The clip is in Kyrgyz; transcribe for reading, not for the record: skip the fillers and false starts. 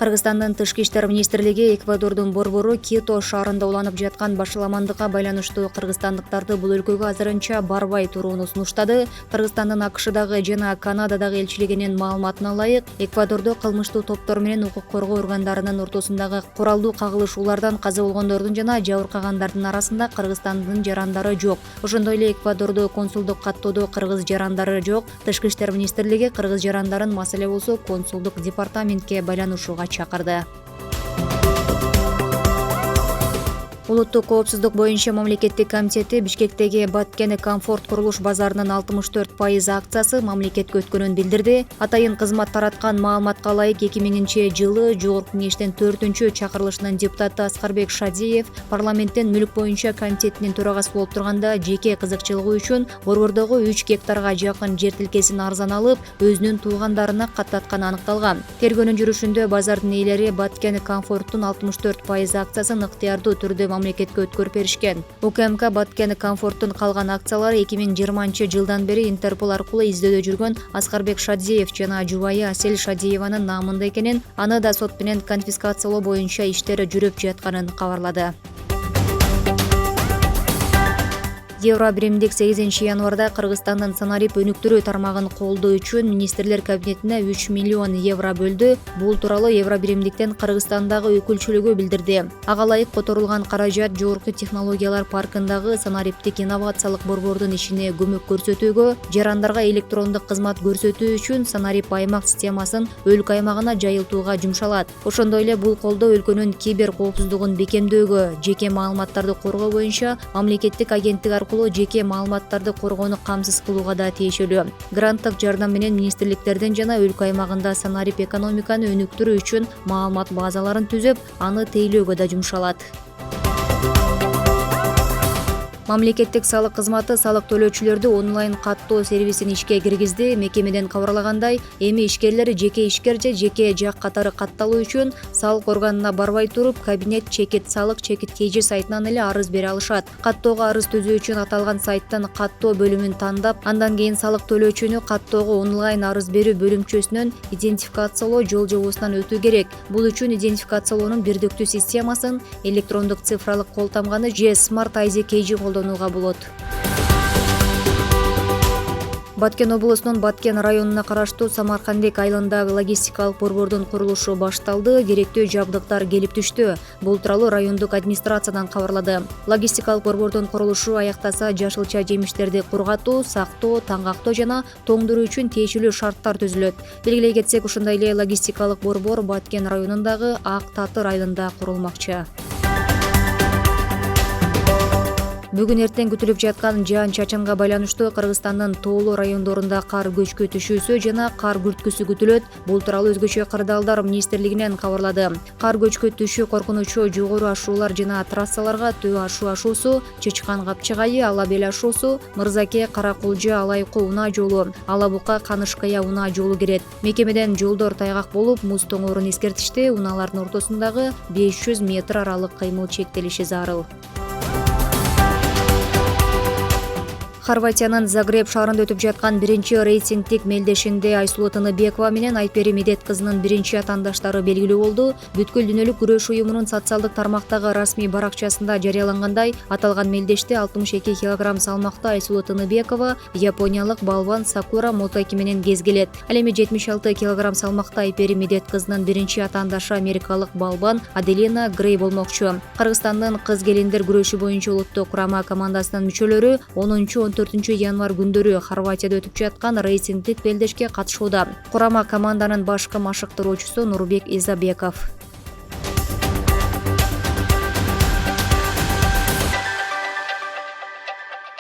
Кыргызстандын Тышкы иштер министрлиги Эквадордун борбору Кито шаарында уланып жаткан башаламандыкка байланыштуу кыргызстандыктарды бул өлкөгө азырынча барбай турууну сунуштады. Кыргызстандын АКШдагы жана Канададагы элчилигинин маалыматына ылайык, Эквадордо кылмыштуу топтор менен укук коргоо органдарынын ортосундагы куралдуу кагылышуулардан каза болгондордун жана жабыркагандардын арасында Кыргызстандын жарандары жок. Ошондой эле Эквадордо консулдук каттоодо кыргыз жарандары жок. Тышкы иштер министрлиги кыргыз жарандарын маселе болсо консулдук департаментке байланышууга чакырды. Улуттук коопсуздук боюнча мамлекеттик комитети Бишкектеги Баткен Комфорт курулуш базарынын 64% акциясы мамлекетке өткөнүн билдирди. Атайын кызмат тараткан маалыматка ылайык 2000-жылы Жогорку кеңештин 4-чү чакырылышынын депутаты Аскарбек Шадиев парламенттин мүлк боюнча комитетинин төрагасы болуп турганда жеке кызыкчылыгы үчүн борбордогу 3 гектарга жакын жер тилкесин арзан алып, өзүнүн туугандарына каттатканы аныкталган. Тергөөнүн жүрүшүндө базардын ээлери Баткен Комфорттун 64% акциясын ыктыярдуу түрдө мамлекетке өткөрүп беришкен. УКМК Баткен Комфорттун калган акциялары 2020-жылдан бери Интерпол аркылуу издөөдө жүргөн Аскарбек Шадиев жана жубайы Асель Шадиеванын наамында экенин, аны да сот менен конфискациялоо боюнча иштери жүрүп жатканын кабарлады. Евробиримдик 8-январда Кыргызстандын санарип өнүктүрүү тармагын колдоо үчүн министрлер кабинетине 3 миллион евро бөлдү. Бул тууралуу Евробиримдиктен Кыргызстандагы өкүлчүлүгү билдирди. Ага ылайык которулган каражат жогорку технологиялар паркындагы санариптик инновациялык борбордун ишине көмөк көрсөтүүгө, жарандарга электрондук кызмат көрсөтүү үчүн санарип аймак системасын өлкө аймагына жайылтууга жумшалат. Ошондой эле бул колдоо өлкөнүн кибер коопсуздугун бекемдөөгө, жеке маалыматтарды коргоо боюнча мамлекеттик агенттик жеке маалыматтарды коргоону камсыз кылууга да тиешелүү. Гранттык жардам менен министрликтердин жана өлкө аймагында санарип экономиканы өнүктүрүү үчүн маалымат базаларын түзүп, аны тейлөөгө да жумшалат. Мамлекеттик салык кызматы салык төлөөчүлөрдү онлайн каттоо сервисин ишке киргизди. Мекемеден кабарлагандай, эми ишкерлер жеке ишкер же жеке жак катары катталуу үчүн салык органына барбай туруп, кабинет чекит салык чекит KG сайтынан эле арыз бере алышат. Каттоого арыз түзүү үчүн аталган сайттан каттоо бөлүмүн тандап, андан кийин салык төлөөчүнү каттоого онлайн арыз берүү бөлүмчөсүнөн идентификациялоо жол-жобосунан өтүү керек. Бул үчүн идентификациялоонун бирдиктүү системасын, электрондук цифралык кол тамганы же Smart ID KG колдонууга болот. Баткен облусунун Баткен районуна караштуу Самаркандек айылындагы логистикалык борбордун курулушу башталды. Керектүү жабдыктар келип түштү. Бул тууралуу райондук администрациядан кабарлады. Логистикалык борбордун курулушу аяктаса, жашылча жемиштерди кургатуу, сактоо, таңгактоо жана тоңдуруу үчүн тиешелүү шарттар түзүлөт. Белгилей кетсек, ошондой эле логистикалык борбор Баткен районундагы Ак Татыр айылында курулмакчы. Бүгүн эртең күтүлүп жаткан жаан-чачынга байланыштуу Кыргызстандын тоолуу райондорунда кар көчкү түшүүсү жана кар күрткүсү күтүлөт. Бул тууралуу Өзгөчө кырдаалдар министрлигинен кабарлады. Кар көчкү түшүү коркунучу жогору ашуулар жана трассаларга Төө ашуу-ашуусу, Чычкан Капчыгайы, Ала Бел ашуусу, Мырзаке, Каракулжа, Алайкы унаа жолу, Ала Бука, Канышкая унаа жолу кирет. Мекемеден жолдор тайгак болуп, муз тоңорун эскертишти. Унаалардын ортосундагы 500 метр аралык кыймыл чектелиши зарыл. Хорватиянын Загреб шаарында өтүп жаткан биринчи рейтингдик мелдешинде Айсулуу Тыныбекова менен Айпери Медет кызынын биринчи атаандаштары белгилүү болду. Бүткүл дүйнөлүк күрөш уюмунун социалдык тармактагы расмий баракчасында жарыялангандай, аталган мелдеште 62 кг салмакта Айсулуу Тыныбекова япониялык балбан Сакура Мотоки менен кезгелет. Ал эми 76 кг салмакта Айпери Медет кызынын биринчи атаандашы америкалык балбан Аделина Грей болмокчу. Кыргызстандын кыз келиндер күрөшү боюнча улуттук курама командасынын мүчөлөрү 10-14 январь күндөрү Хорватияда өтүп жаткан рейтингдик белдешке катышууда. Курама команданын башкы машыктыруучусу Нурбек Изабеков.